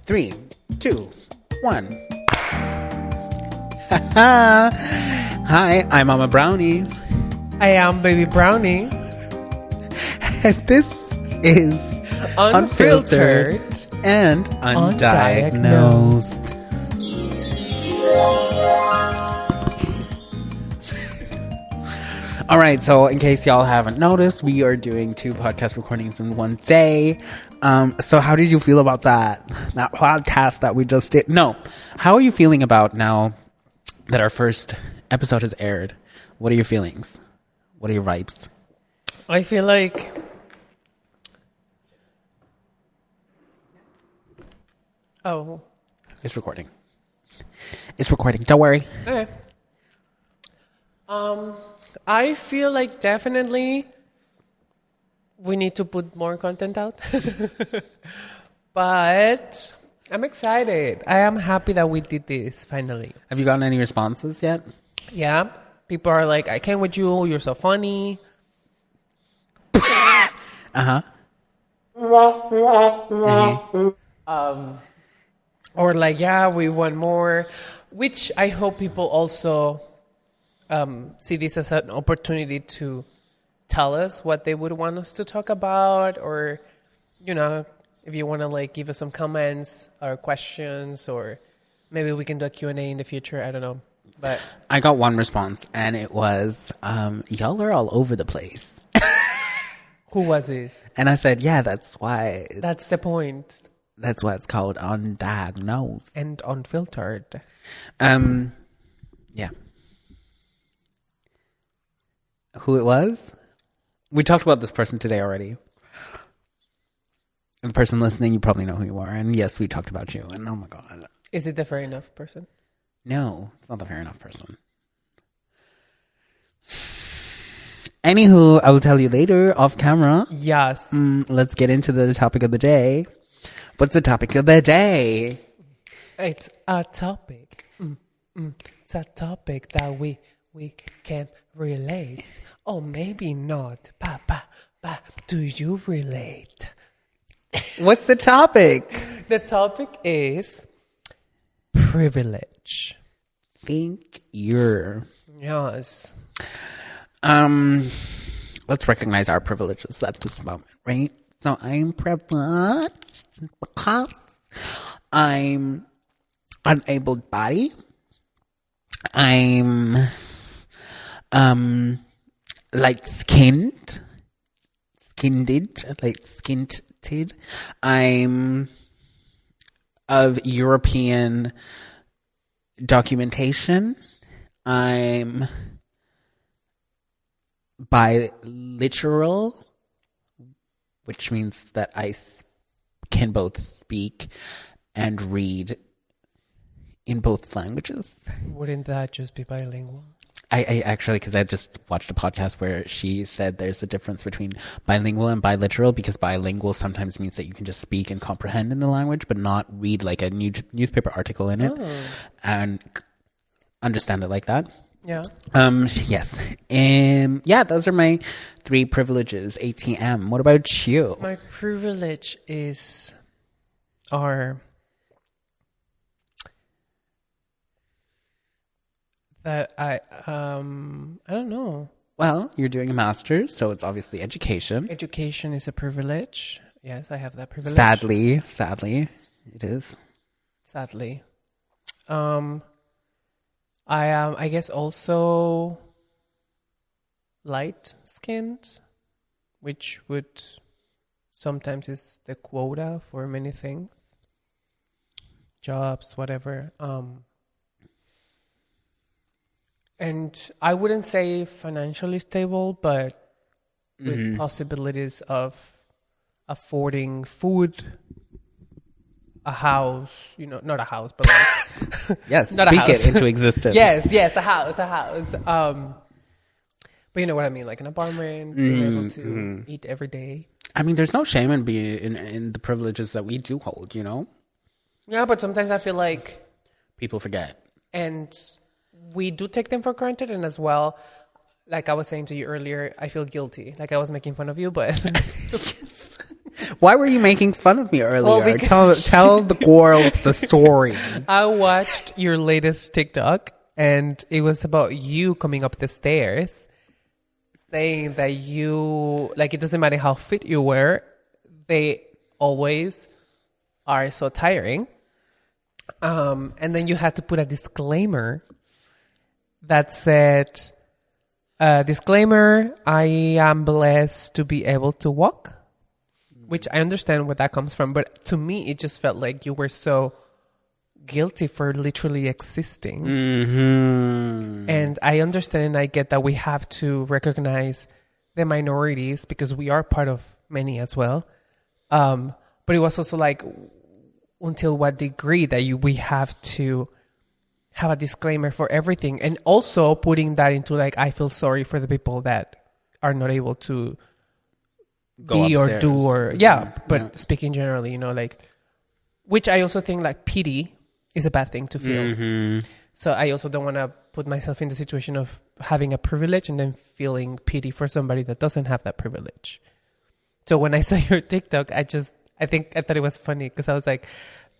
3, 2, 1. Hi, I'm Mama Brownie. I am Baby Brownie. And this is Unfiltered and Undiagnosed. All right, so in case y'all haven't noticed, we are doing 2 podcast recordings in one day. So how did you feel about that podcast that we just did? No, how are you feeling about now that our first episode has aired? What are your feelings? What are your vibes? I feel like It's recording. It's recording. Don't worry. okay. I feel like definitely we need to put more content out. But I'm excited. I am happy that we did this finally. Have you gotten any responses yet? Yeah. People are like, I can't with you. You're so funny. Uh-huh. Mm-hmm. Or like, yeah, we want more. Which I hope people also see this as an opportunity to tell us what they would want us to talk about, or, you know, if you want to like give us some comments or questions, or maybe we can do a Q&A in the future. I don't know. But I got one response, and it was, y'all are all over the place. who was this? And I said, yeah, that's why. That's the point. That's why it's called Undiagnosed. And Unfiltered. Yeah. Who it was? We talked about this person today already. And the person listening, you probably know who you are. And yes, we talked about you. And oh my God. Is it the fair enough person? No, it's not the fair enough person. Anywho, I will tell you later off camera. Yes. Let's get into the topic of the day. What's the topic of the day? It's a topic. It's a topic that we can relate. Or maybe not. Do you relate? What's the topic? The topic is privilege. Think you're. Yes. Let's recognize our privileges at this moment, right? So I'm privileged because I'm unabled body. I'm light-skinned. Light-skinned. I'm of European documentation. I'm biliteral, which means that I can both speak and read in both languages. Wouldn't that just be bilingual? I actually, because I just watched a podcast where she said there's a difference between bilingual and biliteral, because bilingual sometimes means that you can just speak and comprehend in the language, but not read like a newspaper article in it and understand it like that. Yeah. Yes. Yeah, those are my 3 privileges. ATM. What about you? My privilege is that I don't know. Well, you're doing a master's, so it's obviously education. Education is a privilege. Yes, I have that privilege. Sadly, it is. Sadly. I am, I guess, also light-skinned, which would sometimes is the quota for many things. Jobs, whatever. And I wouldn't say financially stable, but with possibilities of affording food, a house, you know, not a house, but like yes, not speak a house. it into existence. yes, a house. But you know what I mean, like an apartment, being able to eat every day. I mean, there's no shame in being in the privileges that we do hold, you know? Yeah, but sometimes I feel like people forget. And we do take them for granted. And as well, like I was saying to you earlier, I feel guilty. Like I was making fun of you, but... Why were you making fun of me earlier? Well, because tell the girls the story. I watched your latest TikTok, and it was about you coming up the stairs, saying that you, like, it doesn't matter how fit you were, they always are so tiring. And then you had to put a disclaimer that said, disclaimer, I am blessed to be able to walk, which I understand where that comes from. But to me, it just felt like you were so guilty for literally existing. Mm-hmm. And I understand and I get that we have to recognize the minorities because we are part of many as well. But it was also like, until what degree that we have to have a disclaimer for everything, and also putting that into like, I feel sorry for the people that are not able to Go be upstairs. or do or but speaking generally, you know, like, which I also think like pity is a bad thing to feel. Mm-hmm. So I also don't want to put myself in the situation of having a privilege and then feeling pity for somebody that doesn't have that privilege. So when I saw your TikTok, I thought it was funny because I was like,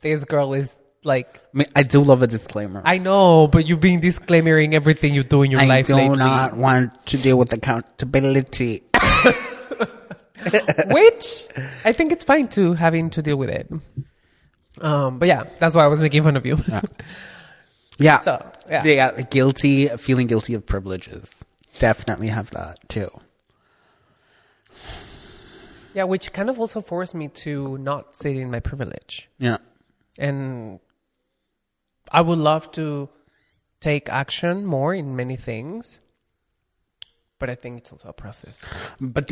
this girl is like... I mean, I do love a disclaimer. I know, but you've been disclaimering everything you do in your life lately. I do not want to deal with accountability. Which I think it's fine to having to deal with it. But yeah, that's why I was making fun of you. Yeah. So, Feeling guilty of privileges. Definitely have that too. Yeah, which kind of also forced me to not sit in my privilege. Yeah. And I would love to take action more in many things. But I think it's also a process. But at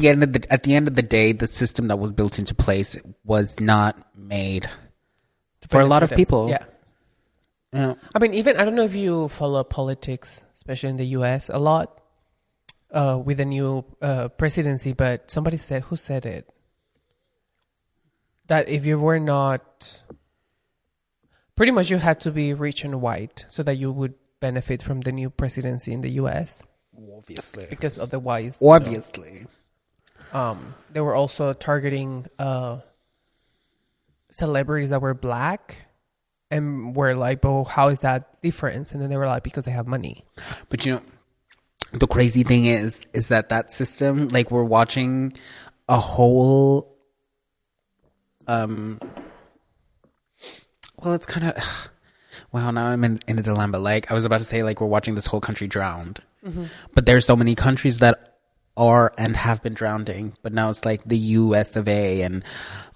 the end of the day, the system that was built into place was not made for a lot of people. Yeah. Yeah. I mean, even, I don't know if you follow politics, especially in the US, a lot with the new presidency, but somebody said, who said it? That if you were not, pretty much you had to be rich and white so that you would benefit from the new presidency in the US. Obviously. Because otherwise. Obviously. They were also targeting celebrities that were black. And we're like, oh, how is that different? And then they were like, because they have money. But you know, the crazy thing is that system, like, we're watching a whole, well, it's kind of, wow, now I'm in a dilemma. Like, I was about to say, like, we're watching this whole country drowned. Mm-hmm. But there's so many countries that are and have been drowning, but now it's like the US of A, and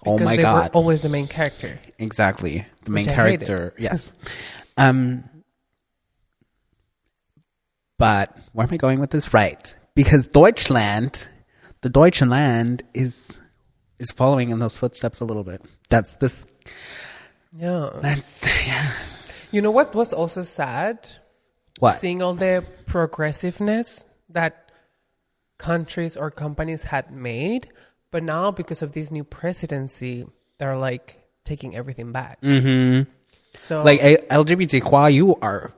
oh my God, were always the main character. Exactly, the main Which character. Yes. But where am I going with this? Right, because Deutschland is following in those footsteps a little bit. That's this. Yeah. Yeah. You know what was also sad? What? Seeing all the progressiveness that countries or companies had made, but now because of this new presidency, they're like taking everything back. Mm-hmm. So, like, LGBTQ, you are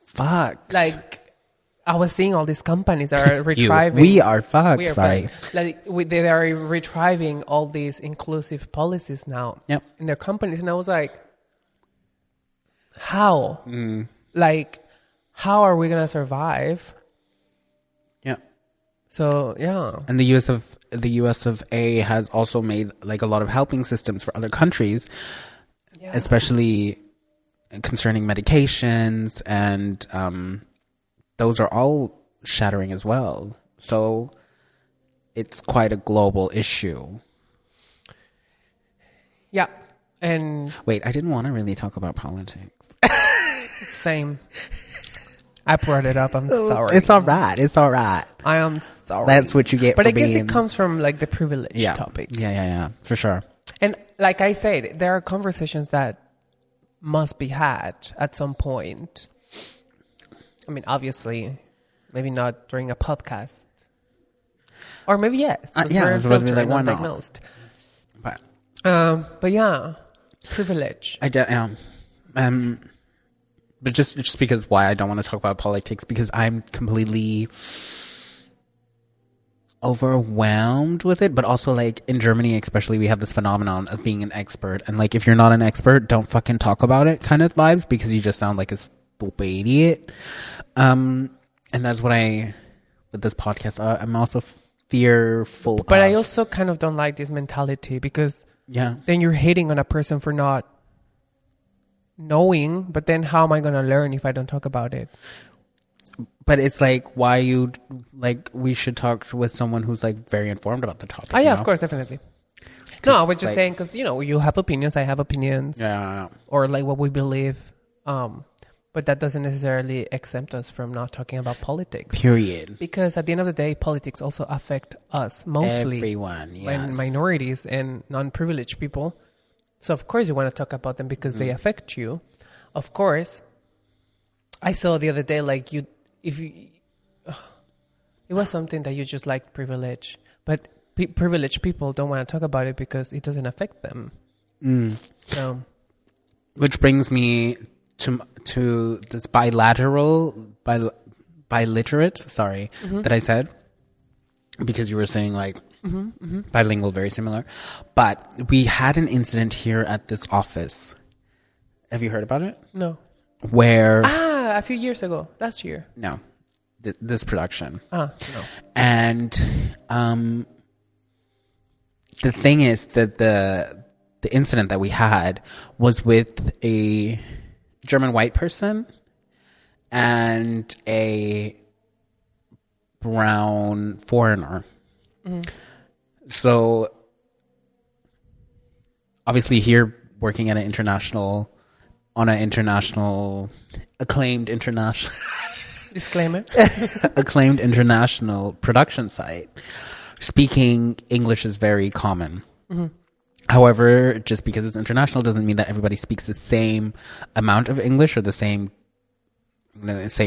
fucked. Like, I was seeing all these companies that are retrieving. We are fucked. Sorry. Like, they are retrieving all these inclusive policies now in their companies, and I was like, how? Like, how are we gonna survive? Yeah. So yeah. And the US of A has also made like a lot of helping systems for other countries, especially concerning medications, and those are all shattering as well. So it's quite a global issue. Yeah. And wait, I didn't want to really talk about politics. Same. I brought it up. I'm sorry. It's all right. It's all right. I am sorry. That's what you get but for I guess being... it comes from like the privilege topic. Yeah. For sure. And like I said, there are conversations that must be had at some point. I mean, obviously, maybe not during a podcast. Or maybe yes. Yeah, we're like, not diagnosed. But yeah, privilege. But just because why I don't want to talk about politics, because I'm completely overwhelmed with it, but also like in Germany especially, we have this phenomenon of being an expert, and like if you're not an expert, don't fucking talk about it kind of vibes, because you just sound like a stupid idiot. And that's what with this podcast, I'm also fearful but of. I also kind of don't like this mentality, because Yeah. then you're hating on a person for not knowing, but then how am I going to learn if I don't talk about it? But it's like, why we should talk with someone who's like very informed about the topic. Oh, yeah, you know? of course, definitely. No, I was just like, saying, because, you have opinions, I have opinions. Yeah. Or like what we believe. But that doesn't necessarily exempt us from not talking about politics. Period. Because at the end of the day, politics also affect us mostly. Everyone, yes. Minorities and non-privileged people. So of course you want to talk about them because they affect you. Of course, I saw the other day, like it was something that you just liked privilege, but privileged people don't want to talk about it because it doesn't affect them. So, which brings me to this biliterate, sorry, that I said, because you were saying like bilingual, very similar. But we had an incident here at this office. Have you heard about it? No. Where? A few years ago, last year. No, this production. No. And the thing is that the incident that we had was with a German white person and a brown foreigner. So obviously here working at acclaimed international Disclaimer. acclaimed international production site, speaking English is very common. However, just because it's international doesn't mean that everybody speaks the same amount of English or the same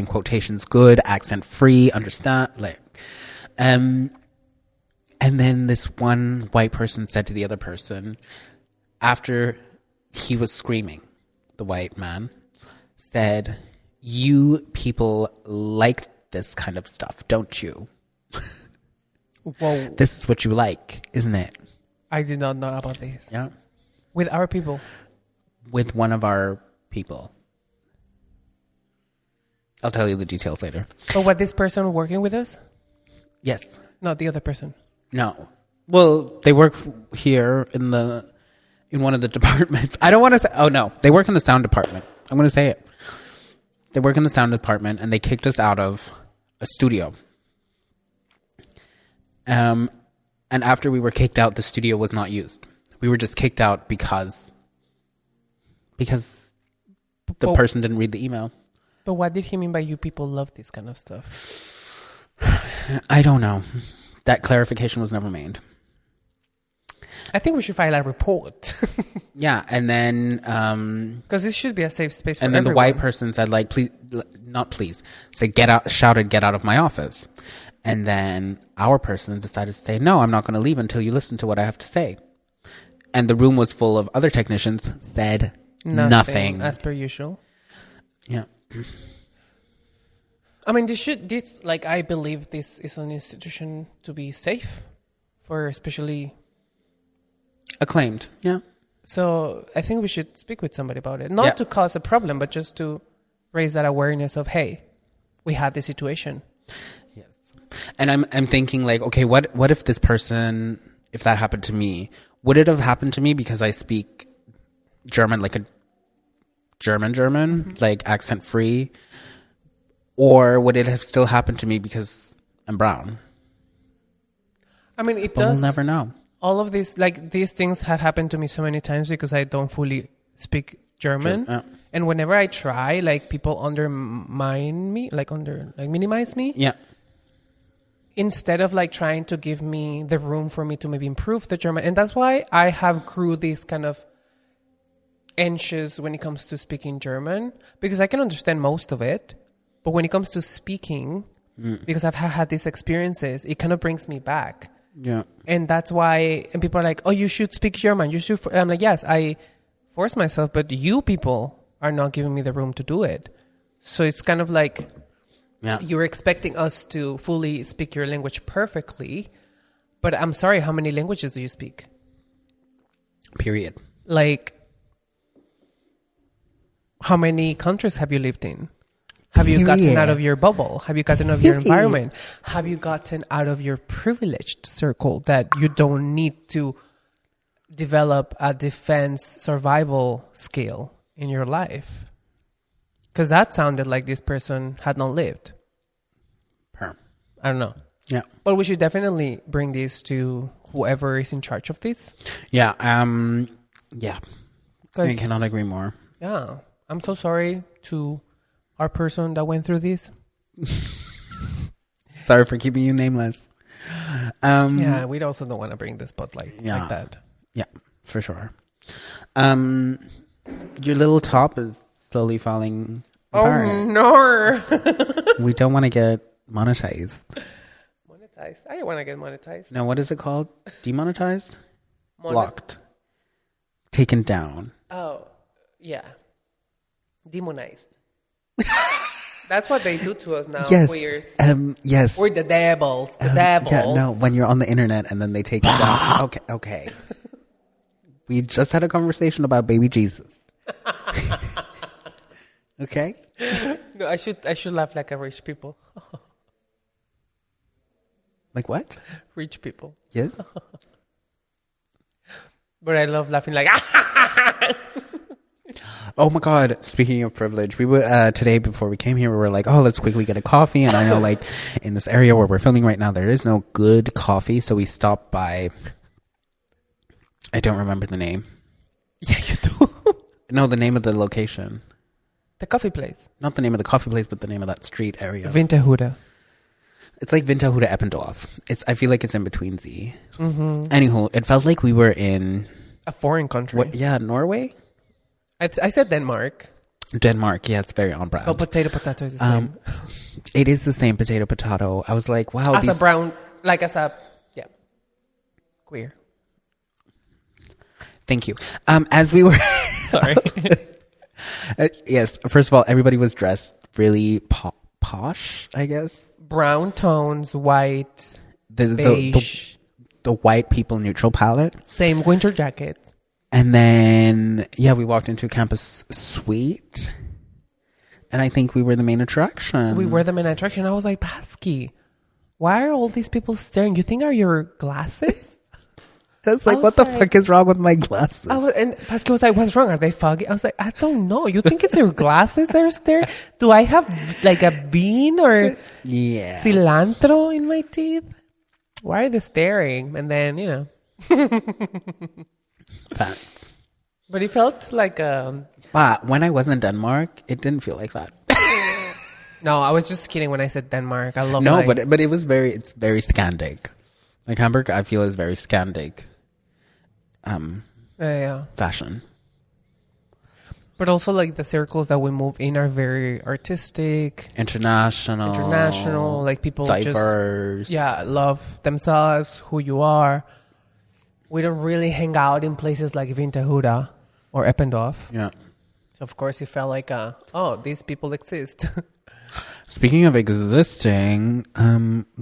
quotations good, accent free, understand, like and then this one white person said to the other person, after he was screaming, the white man said, "You people like this kind of stuff, don't you? Whoa. This is what you like, isn't it?" I did not know about this. Yeah. With our people. With one of our people. I'll tell you the details later. But what, this person working with us? Yes. Not the other person. No. Well, they work here in one of the departments. I don't want to say. Oh no, they work in the sound department. I'm going to say it. They work in the sound department, and they kicked us out of a studio. And after we were kicked out, the studio was not used. We were just kicked out because the person didn't read the email. But what did he mean by you people love this kind of stuff? I don't know. That clarification was never made. I think we should file a report. Yeah, and then because this should be a safe space for and then everyone. the white person said, like, please, not please, said, get out, shouted, get out of my office. And then our person decided to say, no, I'm not going to leave until you listen to what I have to say. And the room was full of other technicians, said nothing. As per usual. Yeah. I mean, I believe this is an institution to be safe for especially... Acclaimed, yeah. So I think we should speak with somebody about it. Not to cause a problem, but just to raise that awareness of, hey, we have this situation. Yes. And I'm thinking, like, okay, what if this person, if that happened to me, would it have happened to me because I speak German, like a German, like accent free? Or would it have still happened to me because I'm brown? I mean, it But does. We'll never know. All of these things had happened to me so many times because I don't fully speak German. Yeah. And whenever I try, like, people undermine me, minimize me. Yeah. Instead of like trying to give me the room for me to maybe improve the German. And that's why I have grew this kind of anxious when it comes to speaking German, because I can understand most of it. But when it comes to speaking, because I've had these experiences, it kind of brings me back. Yeah. And that's why, and people are like, oh, you should speak German. You should. I'm like, yes, I force myself, but you people are not giving me the room to do it. So it's kind of like, you're expecting us to fully speak your language perfectly, But I'm sorry, how many languages do you speak? Period. Like, how many countries have you lived in? Have you gotten out of your bubble? Have you gotten out of your environment? Have you gotten out of your privileged circle that you don't need to develop a defense survival skill in your life? Because that sounded like this person had not lived. I don't know. Yeah. But we should definitely bring this to whoever is in charge of this. Yeah. Yeah. I cannot agree more. Yeah. I'm so sorry to our person that went through this. Sorry for keeping you nameless. Yeah, we also don't want to bring the spotlight like that. Yeah, for sure. Your little top is slowly falling apart. Oh, no. We don't want to get monetized. Monetized? I want to get monetized. No, what is it called? Demonetized? Blocked. Taken down. Oh, yeah. Demonized. That's what they do to us now. Yes. Queers. Yes. We're the devils. The devils. Yeah, no, when you're on the internet and then they take it down. Okay. We just had a conversation about baby Jesus. Okay? No, I should laugh like a rich people. Like what? Rich people. Yes. But I love laughing like Oh my God. Speaking of privilege, we were today before we came here, we were like, oh, let's quickly get a coffee. And I know like in this area where we're filming right now, there is no good coffee. So we stopped by, I don't remember the name. Yeah, you do. No, the name of the location. The coffee place. Not the name of the coffee place, but the name of that street area. Winterhude. It's like Winterhude Eppendorf. I feel like it's in between Z. Mm-hmm. Anywho, it felt like we were in a foreign country. Norway? I said Denmark. Denmark, yeah, it's very on brand. Oh, potato is the same. It is the same potato. I was like, wow. As a brown, like as a, yeah, queer. Thank you. As we were... Sorry. Yes, first of all, everybody was dressed really posh, I guess. Brown tones, white, beige. The white people neutral palette. Same winter jackets. And then, yeah, we walked into Campus Suite. And I think we were the main attraction. I was like, Pasky, why are all these people staring? You think are your glasses? I was like, what the fuck is wrong with my glasses? And Pasky was like, what's wrong? Are they foggy? I was like, I don't know. You think it's your glasses that are staring? Do I have like a bean or cilantro in my teeth? Why are they staring? And then, you know. Facts. But it felt like But when I was in Denmark, it didn't feel like that. No, I was just kidding when I said Denmark. I love but it was it's very Scandic. Like Hamburg, I feel is very Scandic. Fashion. But also like the circles that we move in are very artistic. International. Like people diverse. just love themselves, who you are. We don't really hang out in places like Winterhude or Eppendorf. Yeah. So of course it felt like, these people exist. Speaking of existing,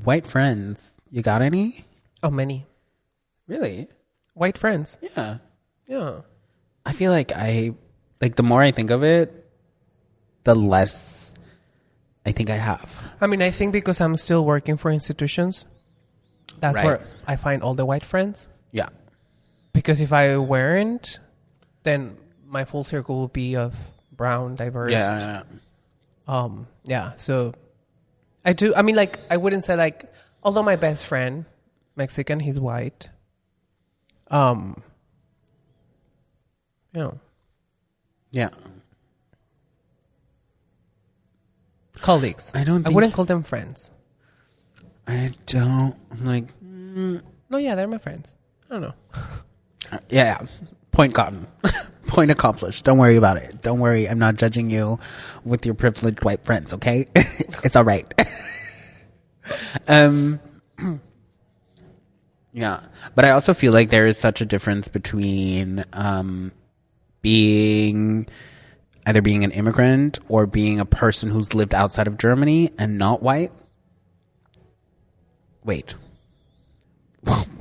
white friends. You got any? Oh, many. Really? White friends. Yeah. Yeah. I feel like the more I think of it, the less I think I have. I mean, I think because I'm still working for institutions, that's where I find all the white friends. Yeah. Because if I weren't, then my full circle would be of brown, diverse. Yeah. So I do. I mean, like, I wouldn't say like, although my best friend, Mexican, he's white. You know. Yeah. Colleagues. I wouldn't call them friends. I don't. I'm like. No, yeah, they're my friends. I don't know. Yeah. Point gotten. Point accomplished. Don't worry about it. Don't worry. I'm not judging you with your privileged white friends, okay? It's all right. Yeah. But I also feel like there is such a difference between being an immigrant or being a person who's lived outside of Germany and not white. Wait.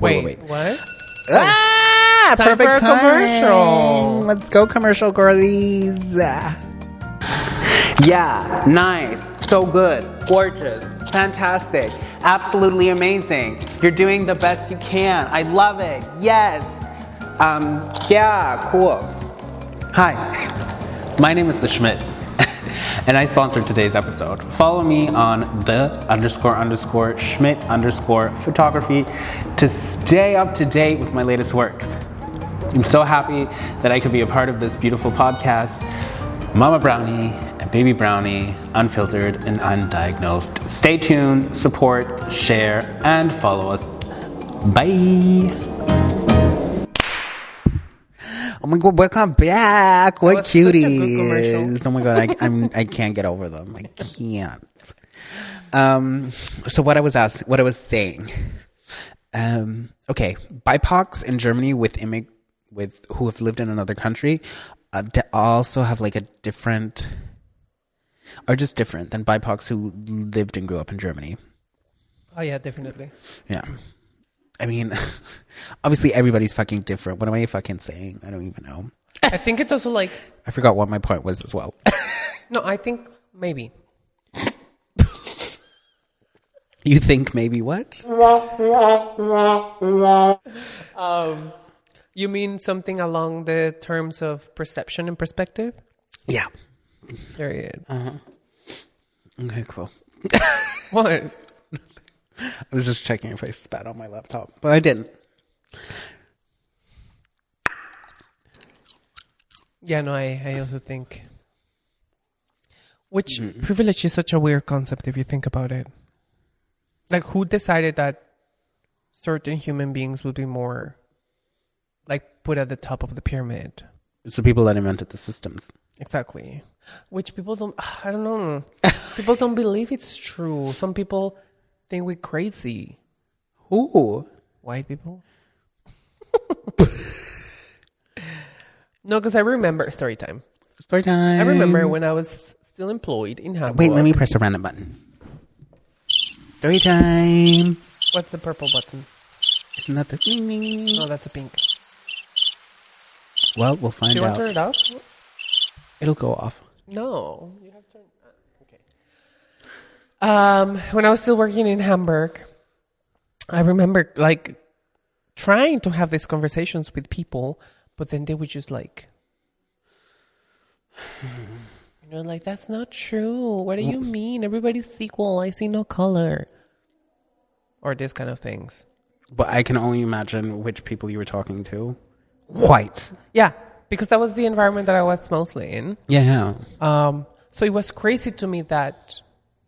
Wait. What? Ah, Time perfect for a time. commercial. Let's go, commercial girlies. Yeah, nice, so good, gorgeous, fantastic, absolutely amazing. You're doing the best you can. I love it. Yes. Yeah, cool. Hi, my name is the Schmidt, and I sponsored today's episode. Follow me on the__Schmidt_photography to stay up to date with my latest works. I'm so happy that I could be a part of this beautiful podcast. Mama Brownie and Baby Brownie, unfiltered and undiagnosed. Stay tuned, support, share, and follow us. Bye. Oh my God, welcome back. What was such a good cuties. commercial. Oh my God, I can't get over them. I can't. So what I was saying. Okay, BIPOCs in Germany with who have lived in another country also have like a different, are just different than BIPOCs who lived and grew up in Germany. Oh yeah, definitely. Yeah. I mean, obviously everybody's fucking different. What am I fucking saying? I don't even know. I think it's also like, I forgot what my point was as well. no, I think maybe. You think maybe what? You mean something along the terms of perception and perspective? Yeah. Period. Okay, cool. What? I was just checking if I spat on my laptop, but I didn't. Yeah, no, I also think. Which privilege is such a weird concept if you think about it. Like, who decided that certain human beings would be more, like, put at the top of the pyramid? It's the people that invented the systems. Exactly. Which people don't, I don't know. People don't believe it's true. Some people think we're crazy. Who? White people? No, because I remember, story time. Story time. I remember when I was still employed in Hamburg. Wait, let me press the random button. Story time. What's the purple button? Isn't that the ding ding? No, that's a pink. Well, we'll find Do you want out. to turn it off? It'll go off. No. You have to turn okay. When I was still working in Hamburg, I remember like trying to have these conversations with people, but then they would just like, like, that's not true. What do you mean? Everybody's equal. I see no color. Or this kind of things. But I can only imagine which people you were talking to. Whites. Yeah, because that was the environment that I was mostly in. Yeah. So it was crazy to me that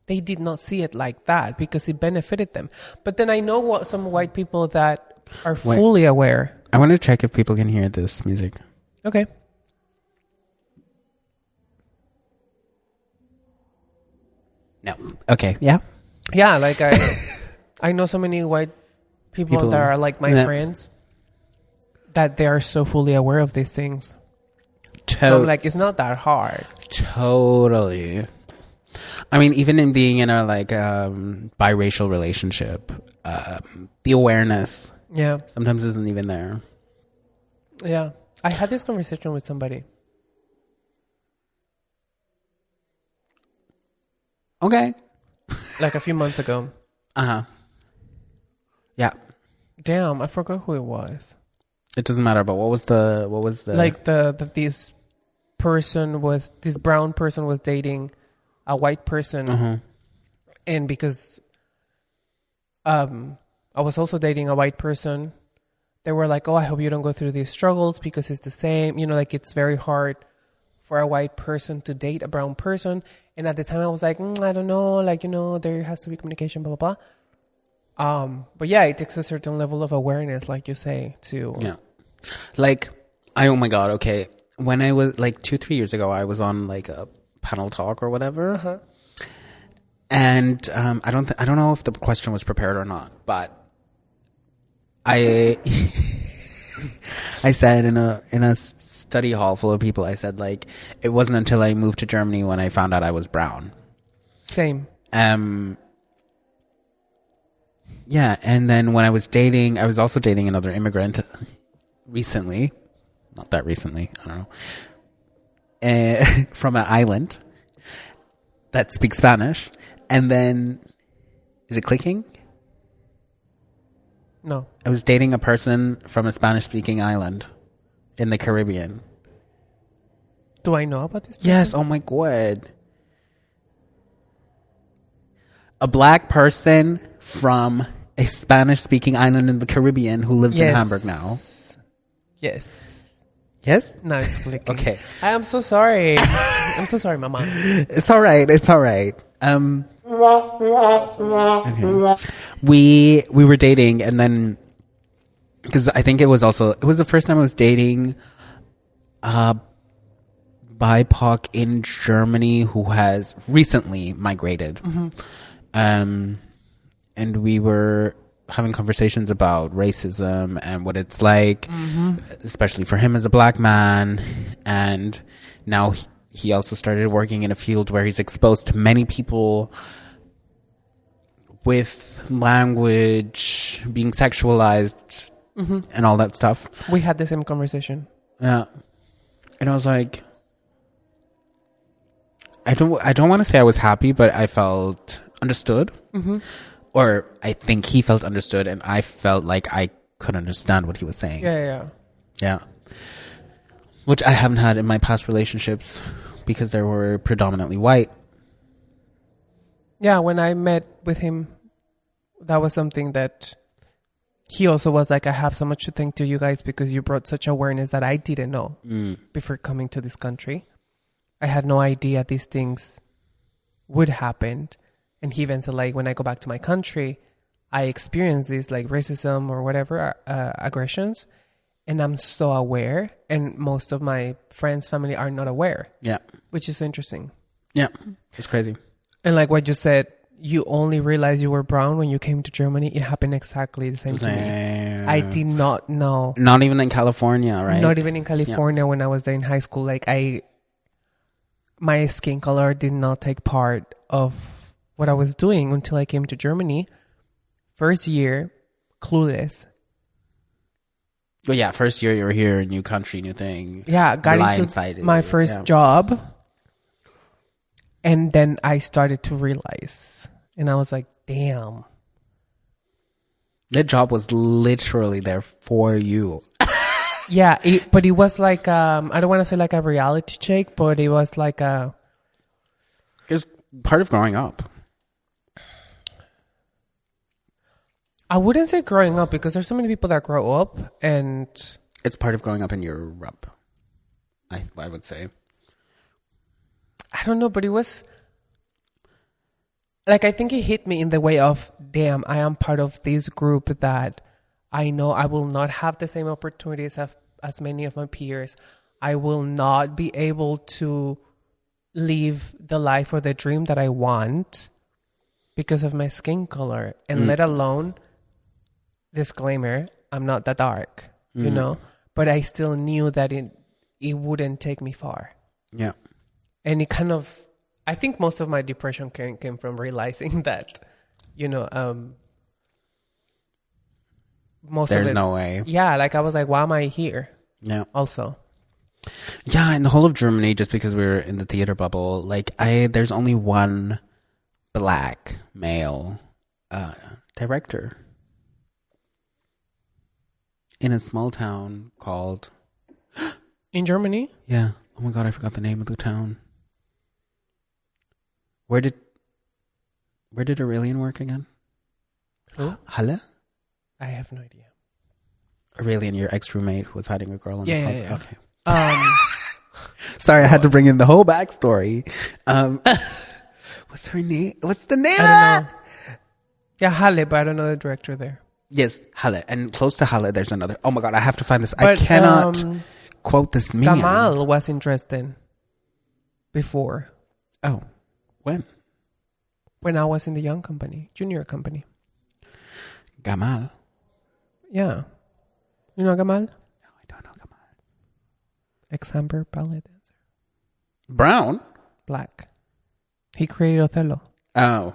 they did not see it like that because it benefited them. But then I know some white people that are fully aware. I want to check if people can hear this music. Okay. No. Okay. Yeah. Yeah, like I know so many white people that are like my friends that they are so fully aware of these things. So I'm like, it's not that hard. Totally. I mean, even in being in a like biracial relationship, the awareness sometimes isn't even there. Yeah. I had this conversation with somebody. Okay. Like a few months ago. Uh-huh. Yeah. Damn, I forgot who it was. It doesn't matter, but what was the like this brown person was dating a white person, and because I was also dating a white person, they were like, oh, I hope you don't go through these struggles because it's the same, like it's very hard for a white person to date a brown person. And at the time I was like, I don't know, like, there has to be communication, blah, blah, blah. But yeah, it takes a certain level of awareness, like you say, to... Yeah. Like, oh my God, okay. When I was, like, 2-3 years ago, I was on, like, a panel talk or whatever. Uh-huh. And I don't know if the question was prepared or not, but I said in a study hall full of people, I said, like, it wasn't until I moved to Germany when I found out I was brown. Same. Yeah, and then when I was dating, I was also dating another immigrant recently. Not that recently, I don't know. From an island that speaks Spanish. And then, is it clicking? No. I was dating a person from a Spanish-speaking island in the Caribbean. Do I know about this person? Yes, oh my God. A black person from a Spanish-speaking island in the Caribbean who lives in Hamburg now. Yes. Yes? No, it's clicking. Okay. I am so sorry. I'm so sorry, Mama. It's all right. It's all right. Okay. We were dating, and then because I think it was the first time I was dating BIPOC in Germany who has recently migrated. And we were having conversations about racism and what it's like, especially for him as a black man. And now he also started working in a field where he's exposed to many people with language being sexualized and all that stuff. We had the same conversation. Yeah. And I was like, I don't want to say I was happy, but I felt understood. Or I think he felt understood, and I felt like I could understand what he was saying. Yeah. Which I haven't had in my past relationships because they were predominantly white. Yeah, when I met with him, that was something that he also was like, I have so much to thank to you guys because you brought such awareness that I didn't know before coming to this country. I had no idea these things would happen. And he even said, like, when I go back to my country, I experience this, like, racism or whatever, aggressions. And I'm so aware. And most of my friends, family are not aware. Yeah. Which is so interesting. Yeah. It's crazy. And like what you said, you only realized you were brown when you came to Germany. It happened exactly the same to me. I did not know. Not even in California, right? Not even in California when I was there in high school. Like, my skin color did not take part of what I was doing until I came to Germany. First year, clueless. Well, yeah, first year you were here, new country, new thing. Yeah, got into my first job. And then I started to realize. And I was like, damn. That job was literally there for you. Yeah, but it was like, I don't want to say like a reality check, but it was like it's part of growing up. I wouldn't say growing up because there's so many people that grow up and... It's part of growing up in Europe, I would say. I don't know, but it was... Like, I think it hit me in the way of, damn, I am part of this group that I know I will not have the same opportunities as many of my peers. I will not be able to live the life or the dream that I want because of my skin color. And let alone... Disclaimer, I'm not that dark, you know, but I still knew that it wouldn't take me far. Yeah. And it kind of, I think most of my depression came from realizing that, you know, There's no way. Yeah. Like I was like, why am I here? Yeah. Also. Yeah. In the whole of Germany, just because we were in the theater bubble, like there's only one black male director. In a small town called... In Germany? Yeah. Oh my God, I forgot the name of the town. Where did Aurelian work again? Who? Halle? I have no idea. Aurelian, your ex-roommate who was hiding a girl in the closet. Yeah. Okay. Sorry, I had to bring in the whole backstory. What's her name? What's the name? I don't know. Yeah, Halle, but I don't know the director there. Yes, Halle. And close to Halle, there's another. Oh my God, I have to find this. But, I cannot quote this man. Gamal was interested before. Oh, when? When I was in the young company, junior company. Gamal? Yeah. You know Gamal? No, I don't know Gamal. Ex-Hamburg ballet dancer. Brown? Black. He created Othello. Oh.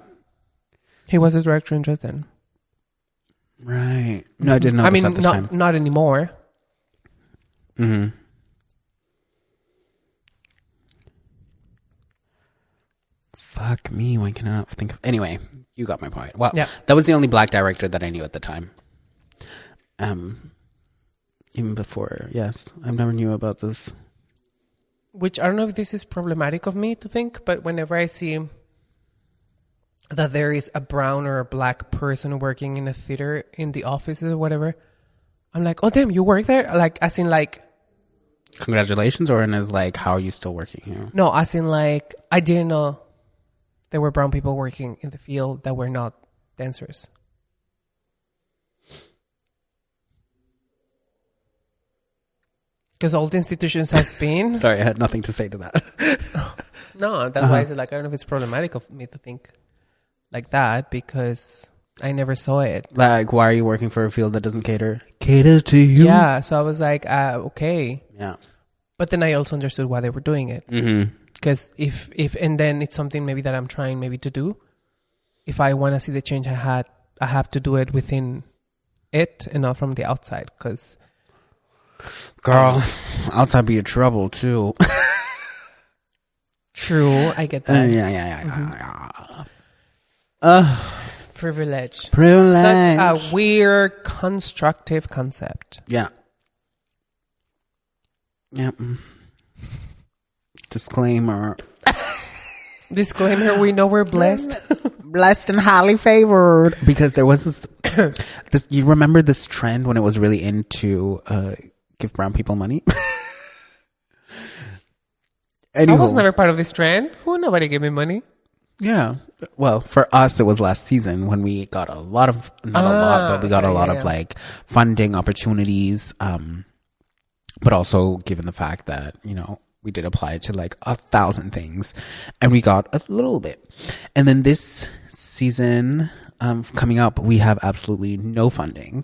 He was the director in Dresden. Right. No, I didn't know I this mean, at the time. not anymore. Mm-hmm. Fuck me. Why can I not think of... Anyway, you got my point. Well, Yeah. that was the only black director that I knew at the time. Even before, yes. I never knew about this. Which I don't know if this is problematic of me to think, but whenever I see that there is a brown or a black person working in a theater in the offices or whatever, I'm like, oh damn, you work there? Like, as in like... Congratulations, or in as like, how are you still working here? No, as in like, I didn't know there were brown people working in the field that were not dancers. Because all the institutions have been... Sorry, I had nothing to say to that. No, that's why I said, like, I don't know if it's problematic of me to think like that, because I never saw it. Like, why are you working for a field that doesn't cater to you? Yeah, so I was like, okay. Yeah. But then I also understood why they were doing it. Mm-hmm. Because if and then it's something maybe that I'm trying maybe to do. If I want to see the change I have to do it within it and not from the outside. Because... Girl, outside be a trouble, too. True, I get that. Yeah. Privilege. Such a weird, constructive concept. Yeah. Disclaimer. Disclaimer, we know we're blessed. Blessed and highly favored. Because there was this you remember this trend when it was really into give brown people money? I was never part of this trend. Nobody gave me money. Yeah. Well, for us, it was last season when we got a lot of, not a lot, but we got a lot of like funding opportunities. But also given the fact that, you know, we did apply to like 1,000 things and we got a little bit. And then this season coming up, we have absolutely no funding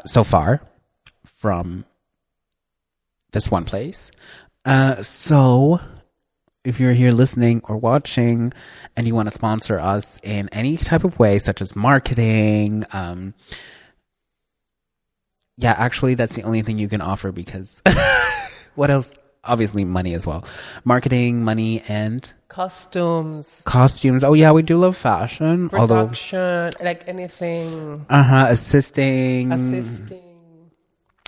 so far from this one place. So if you're here listening or watching and you want to sponsor us in any type of way, such as marketing, yeah, actually that's the only thing you can offer because what else? Obviously money as well. Marketing, money, and costumes. Oh yeah, we do love fashion. Production, like anything. Assisting.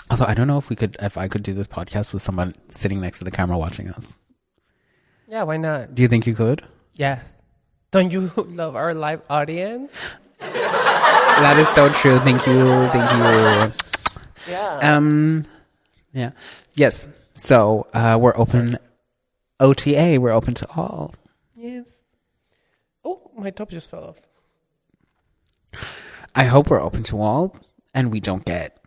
Although I don't know if I could do this podcast with someone sitting next to the camera watching us. Yeah, why not? Do you think you could? Yes. Don't you love our live audience? That is so true. Thank you. Yeah. Yeah. Yes. So we're open. OTA. We're open to all. Yes. Oh, my top just fell off. I hope we're open to all, and we don't get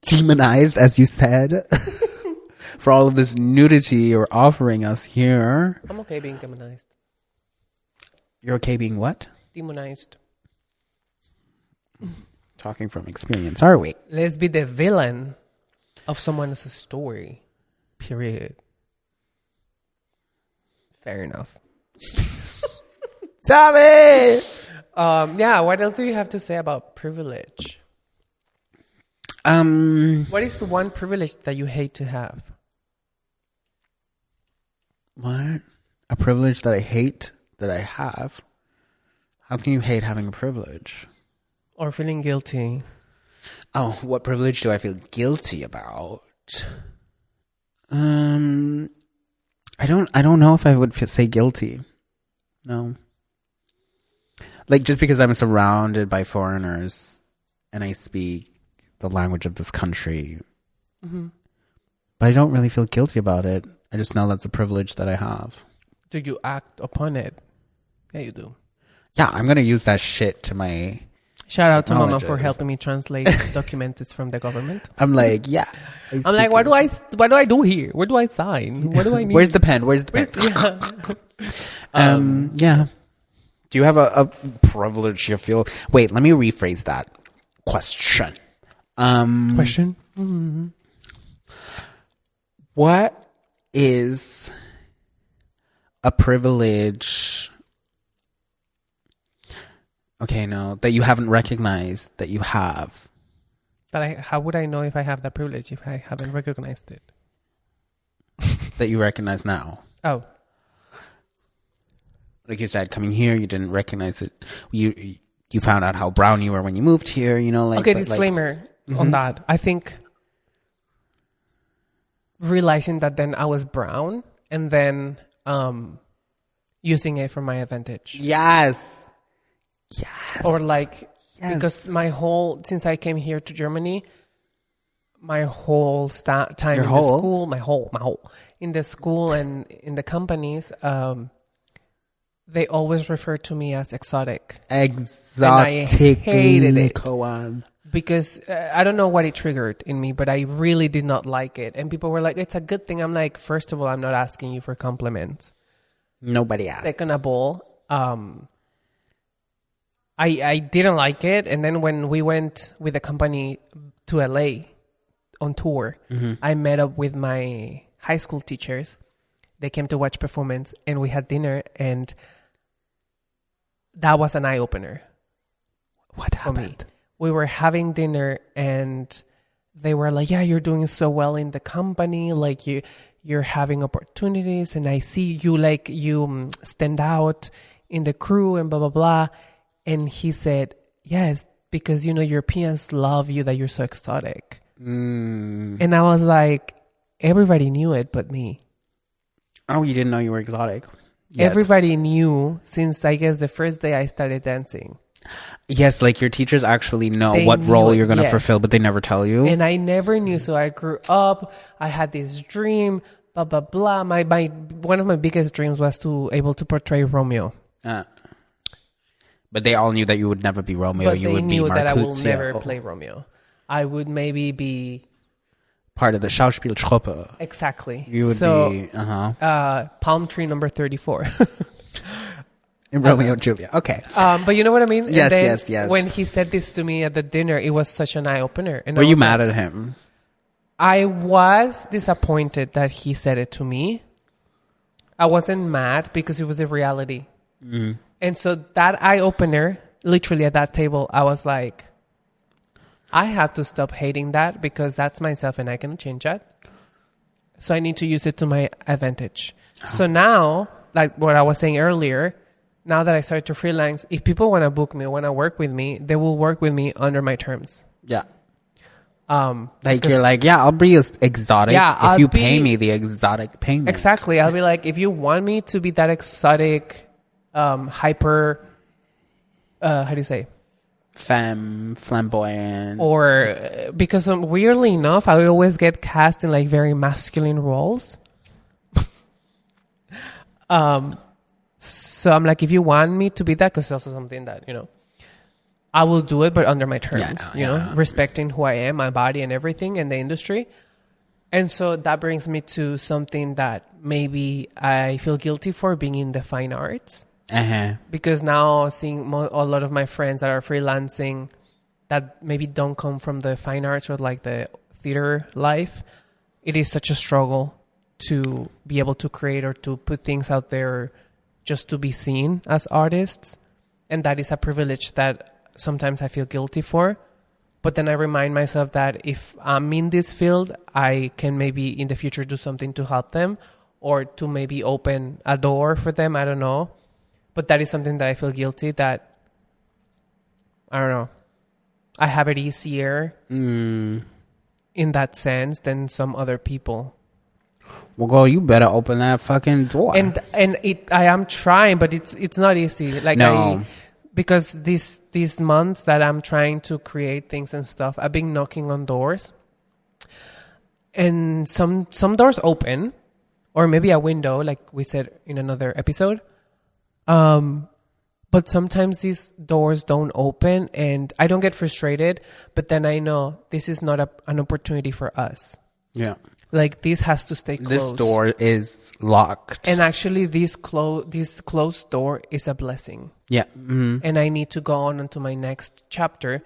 demonized, as you said, for all of this nudity you're offering us here. I'm okay being demonized. You're okay being what? Demonized. Talking from experience, are we? Let's be the villain of someone else's story. Period. Fair enough. Tell me! Yeah, what else do you have to say about privilege? What is the one privilege that you hate to have? What? A privilege that I hate that I have? How can you hate having a privilege? Or feeling guilty? Oh, what privilege do I feel guilty about? I don't know if I would say guilty. No. Like, just because I'm surrounded by foreigners and I speak the language of this country. Mm-hmm. But I don't really feel guilty about it. I just know that's a privilege that I have. Do you act upon it? Yeah, you do. Yeah, I'm going to use that shit to my... Shout out to Mama for helping me translate documents from the government. I'm like, yeah. I'm like, what do I do here? Where do I sign? What do I need? Where's the pen? Yeah. Do you have a privilege you feel? Wait, let me rephrase that question. Question? Mm-hmm. What is a privilege? Okay, no, that you haven't recognized that you have. How would I know if I have that privilege if I haven't recognized it? That you recognize now. Oh. Like you said, coming here, you didn't recognize it. You found out how brown you were when you moved here, you know, like... Okay, disclaimer on that. I think realizing that then I was brown and then using it for my advantage. Yes. Or like, because since I came here to Germany, my whole time in the school, my whole, in the school and in the companies, they always refer to me as exotic. Exotic. And I hated it. Koan. Because I don't know what it triggered in me, but I really did not like it. And people were like, it's a good thing. I'm like, first of all, I'm not asking you for compliments. Nobody asked. Second of all, I didn't like it. And then when we went with the company to LA on tour, I met up with my high school teachers. They came to watch performance and we had dinner, and that was an eye-opener. What happened? For me. We were having dinner and they were like, yeah, you're doing so well in the company. Like you're having opportunities and I see you like you stand out in the crew and blah, blah, blah. And he said, yes, because, you know, Europeans love you that you're so exotic. And I was like, everybody knew it but me. Oh, you didn't know you were exotic? Yet. Everybody knew since, I guess, the first day I started dancing. Yes, like your teachers actually know They what knew role it, you're going to yes. fulfill, but they never tell you. And I never knew. So I grew up. I had this dream, blah, blah, blah. One of my biggest dreams was to able to portray Romeo. But they all knew that you would never be Romeo. But you they would knew be that I will Marcuzio. never play Romeo. I would maybe be... part of the Schauspieltruppe. Exactly. You would be... palm tree number 34. In Romeo and Juliet. Okay. But you know what I mean? Yes, and then yes. when he said this to me at the dinner, it was such an eye-opener. And Were you mad at him? I was disappointed that he said it to me. I wasn't mad because it was a reality. And so that eye-opener, literally at that table, I was like, I have to stop hating that because that's myself and I can change that. So I need to use it to my advantage. So now, like what I was saying earlier, now that I started to freelance, if people want to book me, want to work with me, they will work with me under my terms. Yeah. Like you're like, yeah, I'll be exotic if you pay me the exotic payment. Exactly. I'll be like, if you want me to be that exotic, hyper, how do you say? Femme, flamboyant. Or because weirdly enough, I always get cast in like very masculine roles. So I'm like, if you want me to be that, because it's also something that, you know, I will do it, but under my terms, you know, respecting who I am, my body and everything and the industry. And so that brings me to something that maybe I feel guilty for, being in the fine arts. Because now seeing a lot of my friends that are freelancing that maybe don't come from the fine arts or like the theater life, it is such a struggle to be able to create or to put things out there just to be seen as artists. And that is a privilege that sometimes I feel guilty for. But then I remind myself that if I'm in this field, I can maybe in the future do something to help them or to maybe open a door for them. I don't know. But that is something that I feel guilty that, I don't know, I have it easier in that sense than some other people. Well, girl, you better open that fucking door. And I am trying, but it's not easy. Like no. Because these months that I'm trying to create things and stuff, I've been knocking on doors. And some doors open, or maybe a window, like we said in another episode. But sometimes these doors don't open and I don't get frustrated, but then I know this is not an opportunity for us. Yeah. Like this has to stay closed. This door is locked. And actually this closed door is a blessing. Yeah. And I need to go on into my next chapter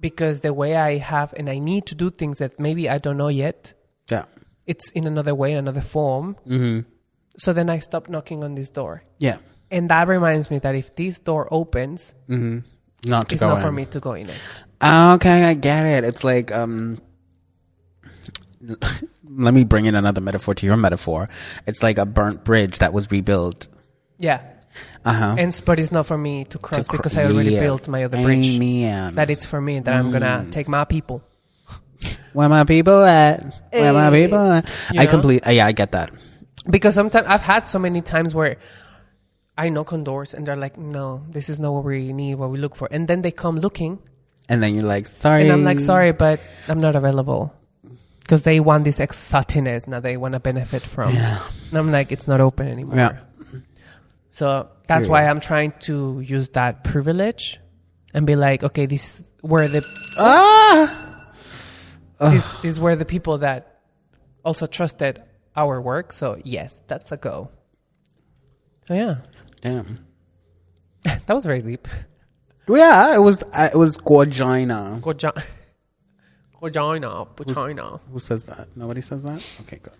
because the way I have, and I need to do things that maybe I don't know yet. Yeah. It's in another way, in another form. So then I stop knocking on this door. Yeah. And that reminds me that if this door opens, not to it's go not in. for me to go in it. Okay, I get it. It's like, let me bring in another metaphor to your metaphor. It's like a burnt bridge that was rebuilt. Yeah. But it's not for me to cross because I already built my other bridge. Amen. That it's for me, that I'm going to take my people. Where my people at? Where my people at? I get that. Because sometimes I've had so many times where I knock on doors and they're like, no, this is not what we need, what we look for. And then they come looking. And then you're like, sorry. And I'm like, sorry, but I'm not available. Because they want this exotiness now they want to benefit from. Yeah. And I'm like, it's not open anymore. Yeah. So that's why I'm trying to use that privilege and be like, okay, this were the these were the people that also trusted our work. So yes, that's a go. So yeah. Damn. That was very deep. Yeah, it was Gorgina. Gorgina. Who says that? Nobody says that? Okay, good.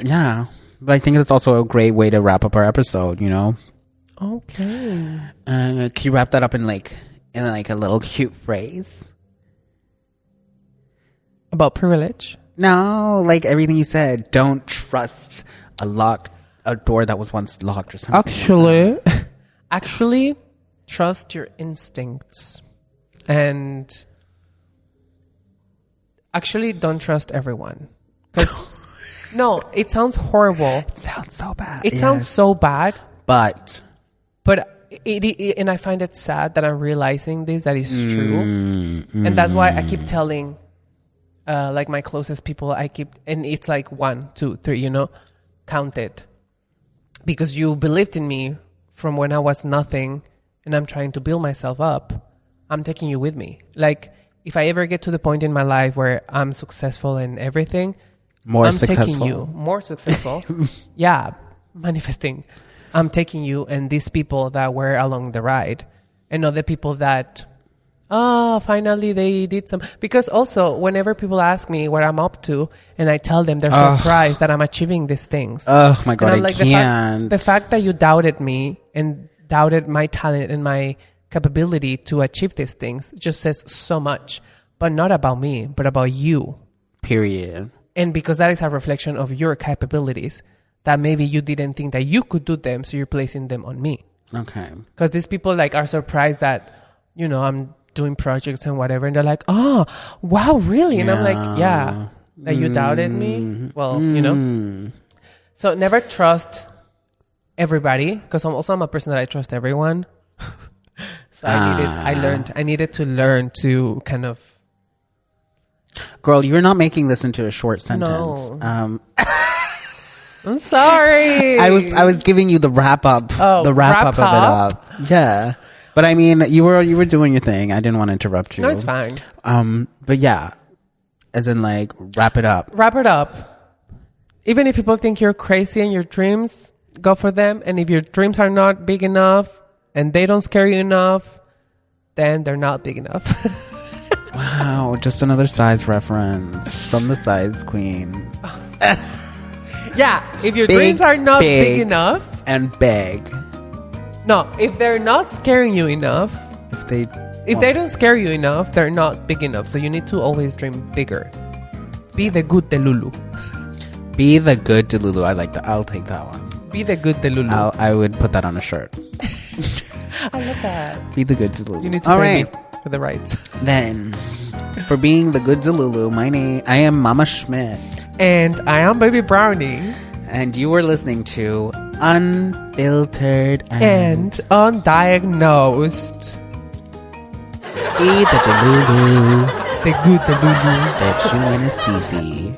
Yeah. But I think it's also a great way to wrap up our episode, you know? Okay. Can you wrap that up in a little cute phrase? About privilege? No, like everything you said. Don't trust a door that was once locked or something. Actually, trust your instincts. And actually, don't trust everyone. No, it sounds horrible. It sounds so bad. It sounds so bad. But and I find it sad that I'm realizing that is true. And that's why I keep telling like my closest people, and it's like 1, 2, 3, you know, count it. Because you believed in me from when I was nothing and I'm trying to build myself up. I'm taking you with me. Like, if I ever get to the point in my life where I'm successful in everything, taking you. More successful. Yeah, manifesting. I'm taking you and these people that were along the ride. And other people that, finally they did some. Because also, whenever people ask me what I'm up to, and I tell them they're surprised that I'm achieving these things. Oh my God, and I'm like, can't. The fact that you doubted me and doubted my talent and my capability to achieve these things just says so much. But not about me, but about you. Period. And because that is a reflection of your capabilities, that maybe you didn't think that you could do them, so you're placing them on me. Okay. Because these people like are surprised that, you know, I'm doing projects and whatever, and they're like, oh, wow, really? And I'm like, yeah, that you doubted me? Well, you know. So never trust everybody, because I'm a person that I trust everyone. So I needed to learn to kind of. Girl, you're not making this into a short sentence. No. I'm sorry. I was giving you the wrap up. Oh, the wrap up of it up. Yeah. But I mean, you were doing your thing. I didn't want to interrupt you. No, it's fine. But yeah, as in like wrap it up. Wrap it up. Even if people think you're crazy in your dreams, go for them. And if your dreams are not big enough and they don't scare you enough, then they're not big enough. Wow, just another size reference from the Size Queen. Yeah, if your dreams are not big enough. And big. No, if they're not scaring you enough. If they don't scare you enough, they're not big enough. So you need to always dream bigger. Be the good Delulu. Be the good Delulu. I like that. I'll take that one. Be the good Delulu. I would put that on a shirt. I love that. Be the good Delulu. You need to pay me for the rights. Then, for being the good Delulu, I am Mama Schmidt. And I am Baby Brownie. And you were listening to Unfiltered and Undiagnosed. Be the Delulu. The good Delulu. That you want to see.